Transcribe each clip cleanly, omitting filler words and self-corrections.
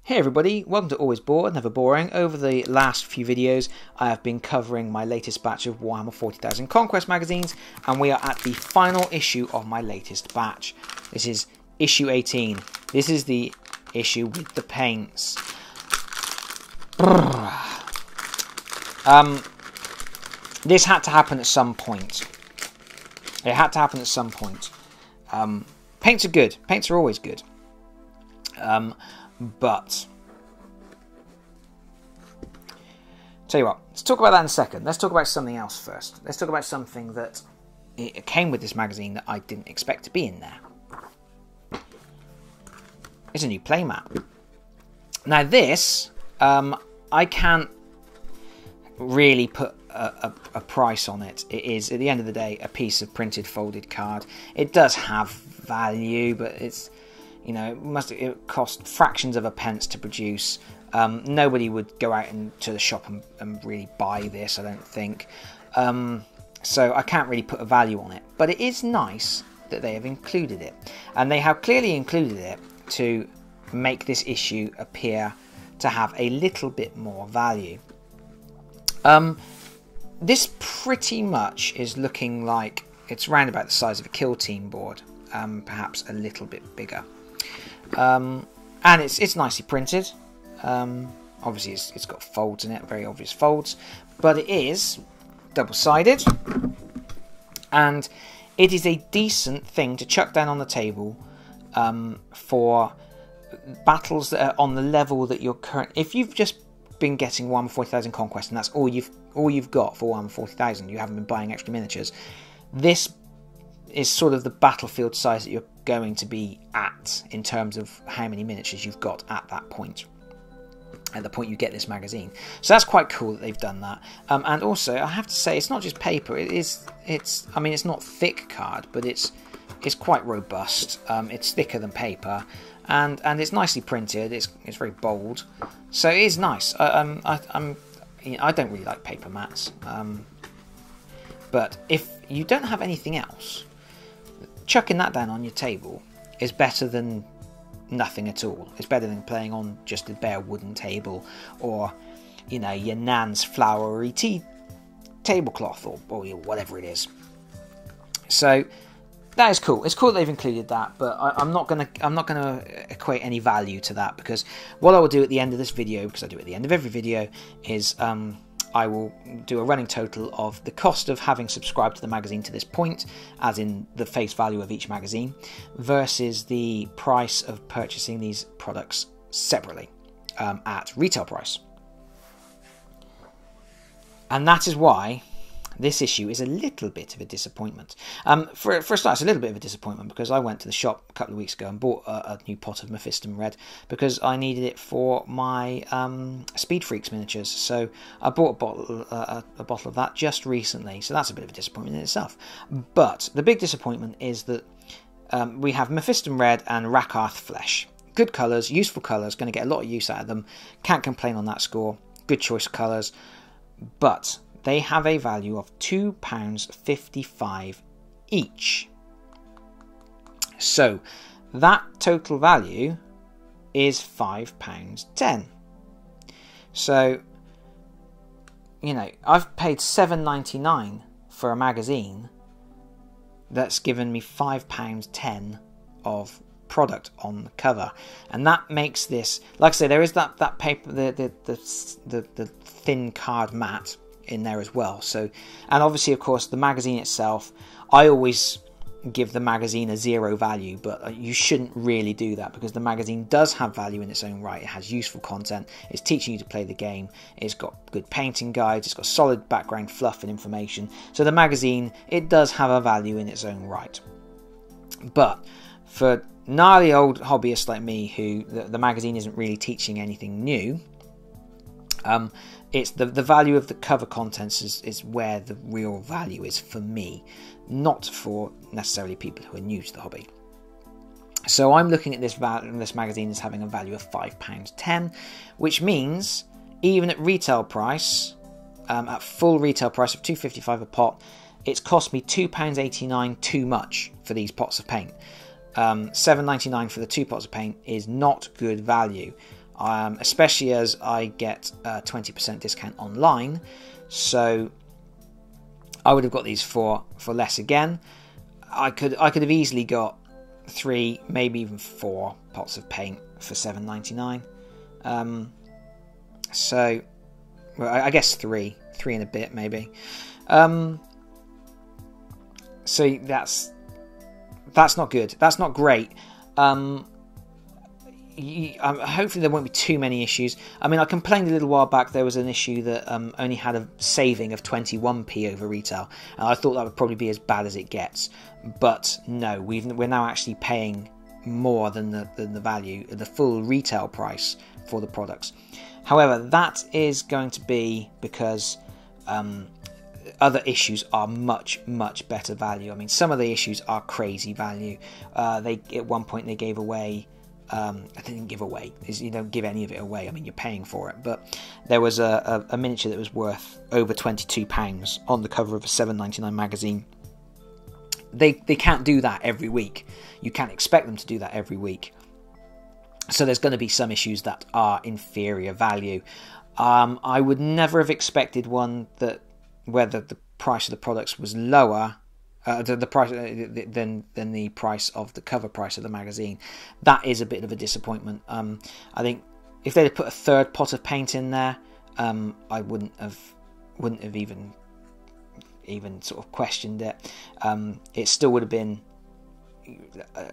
Hey everybody, welcome to Always Bored, Never Boring. Over the last few videos I have been covering my latest batch of Warhammer 40,000 Conquest magazines, and we are at the final issue of my latest batch. This is issue 18. This is the issue with the paints. This had to happen at some point. It had to happen at some point. Paints are good. Paints are always good. But tell you what, let's talk about that in a second. Let's talk about something else first. Let's talk about something that it came with this magazine that I didn't expect to be in there. It's a new playmat. Now this, I can't really put a price on it. It is, at the end of the day, a piece of printed folded card. It does have value, but it's, you know, it cost fractions of a pence to produce. Nobody would go out into the shop and really buy this, I don't think. So I can't really put a value on it. But it is nice that they have included it. And they have clearly included it to make this issue appear to have a little bit more value. This pretty much is looking like it's round about the size of a kill team board, perhaps a little bit bigger. And it's nicely printed. Obviously it's got folds in it, very obvious folds, but it is double-sided, and it is a decent thing to chuck down on the table for battles that are on the level that you're current. If you've just been getting Warhammer 40,000 Conquest and that's all you've got for Warhammer 40,000, you haven't been buying extra miniatures, this is sort of the battlefield size that you're going to be at in terms of how many miniatures you've got at that point, at the point you get this magazine. So that's quite cool that they've done that. And also I have to say, it's not just paper. I mean, it's not thick card, but it's quite robust. It's thicker than paper, and it's nicely printed. It's very bold, so it is nice. I don't really like paper mats, but if you don't have anything else, chucking that down on your table is better than nothing at all. It's better than playing on just a bare wooden table, or, you know, your nan's flowery tea tablecloth, or whatever it is. So that is cool. It's cool that they've included that, but I'm not gonna equate any value to that, because what I will do at the end of this video, because I do it at the end of every video, is I will do a running total of the cost of having subscribed to the magazine to this point, as in the face value of each magazine, versus the price of purchasing these products separately at retail price. And that is why this issue is a little bit of a disappointment. For a start, it's a little bit of a disappointment because I went to the shop a couple of weeks ago and bought a new pot of Mephiston Red because I needed it for my Speed Freaks miniatures. So I bought a bottle of that just recently. So that's a bit of a disappointment in itself. But the big disappointment is that we have Mephiston Red and Rakarth Flesh. Good colours, useful colours, going to get a lot of use out of them. Can't complain on that score. Good choice of colours. But they have a value of £2.55 each. So that total value is £5.10. So, you know, I've paid £7.99 for a magazine that's given me £5.10 of product on the cover, and that makes this, like I say, there is that paper, the thin card mat in there as well. So, and obviously, of course, the magazine itself, I always give the magazine a 0 value, but you shouldn't really do that, because the magazine does have value in its own right. It has useful content, it's teaching you to play the game, it's got good painting guides, it's got solid background fluff and information. So the magazine, it does have a value in its own right. But for gnarly old hobbyists like me, who the magazine isn't really teaching anything new, it's the value of the cover contents is where the real value is for me, not for necessarily people who are new to the hobby. So I'm looking at this magazine as having a value of £5.10, which means even at retail price, at full retail price of £2.55 a pot, it's cost me £2.89 too much for these pots of paint. £7.99 for the 2 pots of paint is not good value. especially as I get a 20% discount online. So I would have got these for less again. I could have easily got 3, maybe even 4 pots of paint for $7.99. So, well, I guess 3 and a bit maybe. So that's not good. That's not great. Hopefully there won't be too many issues. I mean, I complained a little while back there was an issue that only had a saving of 21p over retail, and I thought that would probably be as bad as it gets. But no, we're now actually paying more than the value, the full retail price for the products. However, that is going to be because other issues are much better value. I mean, some of the issues are crazy value. At one point they gave away. I didn't give away. You don't give any of it away. I mean, you're paying for it. But there was a miniature that was worth over £22 on the cover of a $7.99 magazine. They can't do that every week. You can't expect them to do that every week. So there's going to be some issues that are inferior value. I would never have expected one that whether the price of the products was lower the price than the price of the cover price of the magazine. That is a bit of a disappointment. I think if they'd put a third pot of paint in there, I wouldn't have even sort of questioned it. It still would have been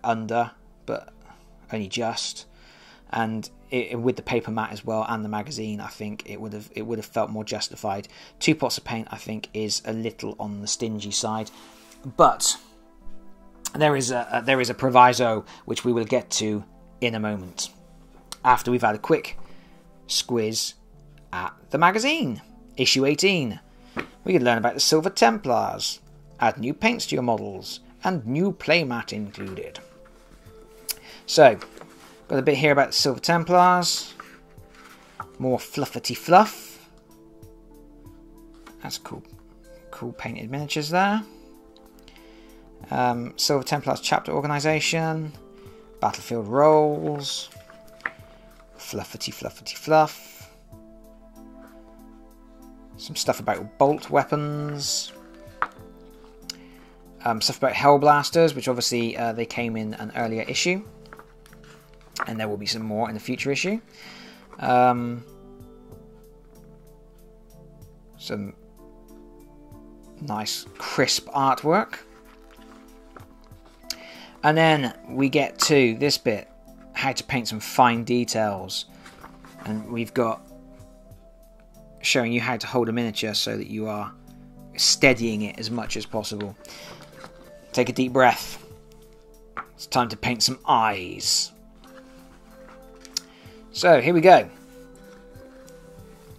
under, but only just. And with the paper mat as well and the magazine, I think it would have felt more justified. 2 pots of paint, I think, is a little on the stingy side, but there is a proviso which we will get to in a moment after we've had a quick squiz at the magazine. Issue 18. We can learn about the Silver Templars, add new paints to your models, and new playmat included. So, got a bit here about the Silver Templars. More fluffety fluff. That's cool painted miniatures there. Silver Templars chapter organisation. Battlefield roles. Fluffety fluff. Some stuff about bolt weapons. Stuff about Hellblasters, which obviously they came in an earlier issue. And there will be some more in the future issue. Some nice crisp artwork. And then we get to this bit, how to paint some fine details. And we've got showing you how to hold a miniature so that you are steadying it as much as possible. Take a deep breath. It's time to paint some eyes. So here we go.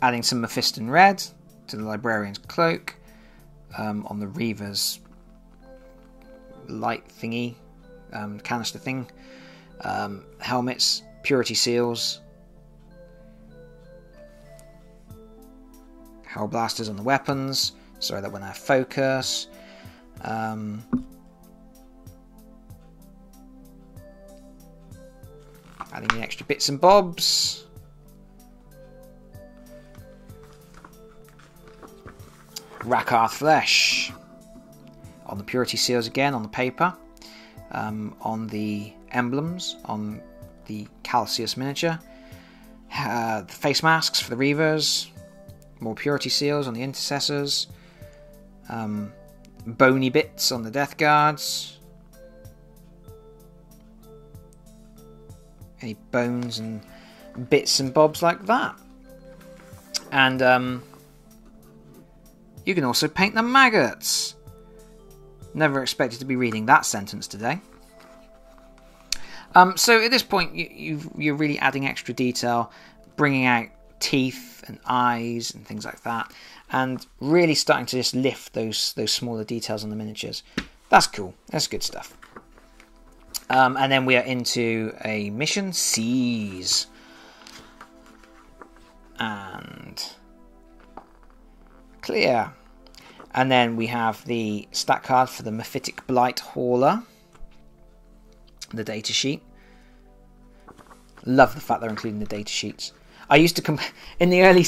Adding some Mephiston red to the librarian's cloak on the Reaver's light thingy, canister thing. Helmets, purity seals, Hellblasters on the weapons, so that when I focus. Adding in extra bits and bobs. Rakarth flesh. On the purity seals again, on the paper. On the emblems, on the Calcius miniature. The face masks for the Reavers. More purity seals on the intercessors. Bony bits on the Death Guards. Any bones and bits and bobs like that. And you can also paint the maggots. Never expected to be reading that sentence today. So at this point, you're really adding extra detail, bringing out teeth and eyes and things like that, and really starting to just lift those smaller details on the miniatures. That's cool. That's good stuff. And then we are into a mission, Seize. And clear. And then we have the stat card for the Mephitic Blight Hauler. The data sheet. Love the fact they're including the data sheets. I used to in the early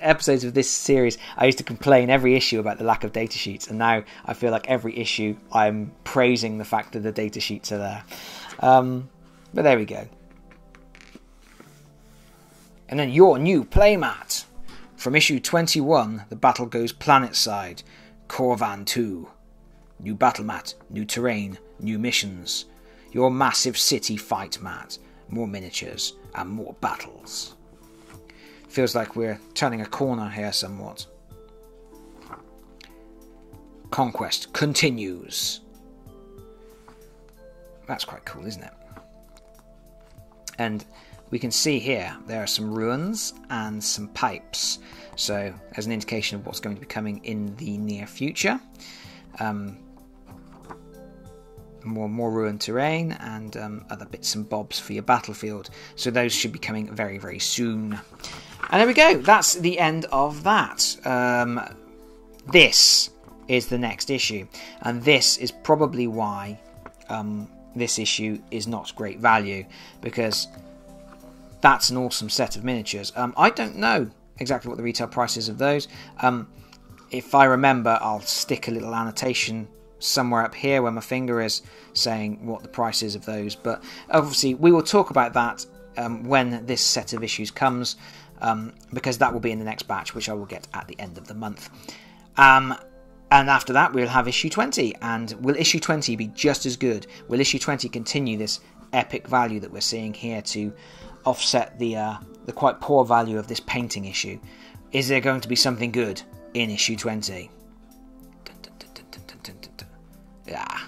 episodes of this series, I used to complain every issue about the lack of data sheets, and now I feel like every issue I'm praising the fact that the data sheets are there. But there we go. And then your new playmat. From issue 21, The Battle Goes Planetside, Corvan 2. New battle mat, new terrain, new missions. Your massive city fight mat. More miniatures and more battles. Feels like we're turning a corner here somewhat. Conquest continues. That's quite cool, isn't it? And we can see here there are some ruins and some pipes. So as an indication of what's going to be coming in the near future. More ruined terrain and other bits and bobs for your battlefield. So those should be coming very, very soon. And there we go. That's the end of that. This is the next issue. And this is probably why this issue is not great value. Because that's an awesome set of miniatures. I don't know exactly what the retail price is of those. If I remember, I'll stick a little annotation somewhere up here where my finger is saying what the price is of those. But obviously we will talk about that when this set of issues comes. Because that will be in the next batch, which I will get at the end of the month. And after that, we'll have issue 20. And will issue 20 be just as good? Will issue 20 continue this epic value that we're seeing here to offset the quite poor value of this painting issue? Is there going to be something good in issue 20? Yeah.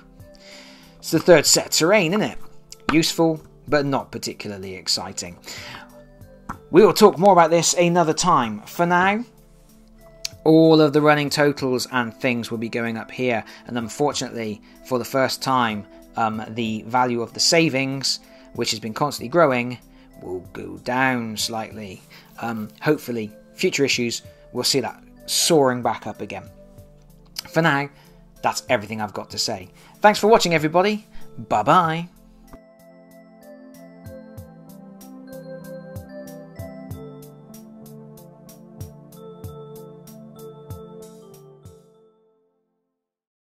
It's the third set terrain, isn't it? Useful, but not particularly exciting. We will talk more about this another time. For now, all of the running totals and things will be going up here. And unfortunately, for the first time, the value of the savings, which has been constantly growing, will go down slightly. Hopefully, future issues will see that soaring back up again. For now, that's everything I've got to say. Thanks for watching, everybody. Bye-bye.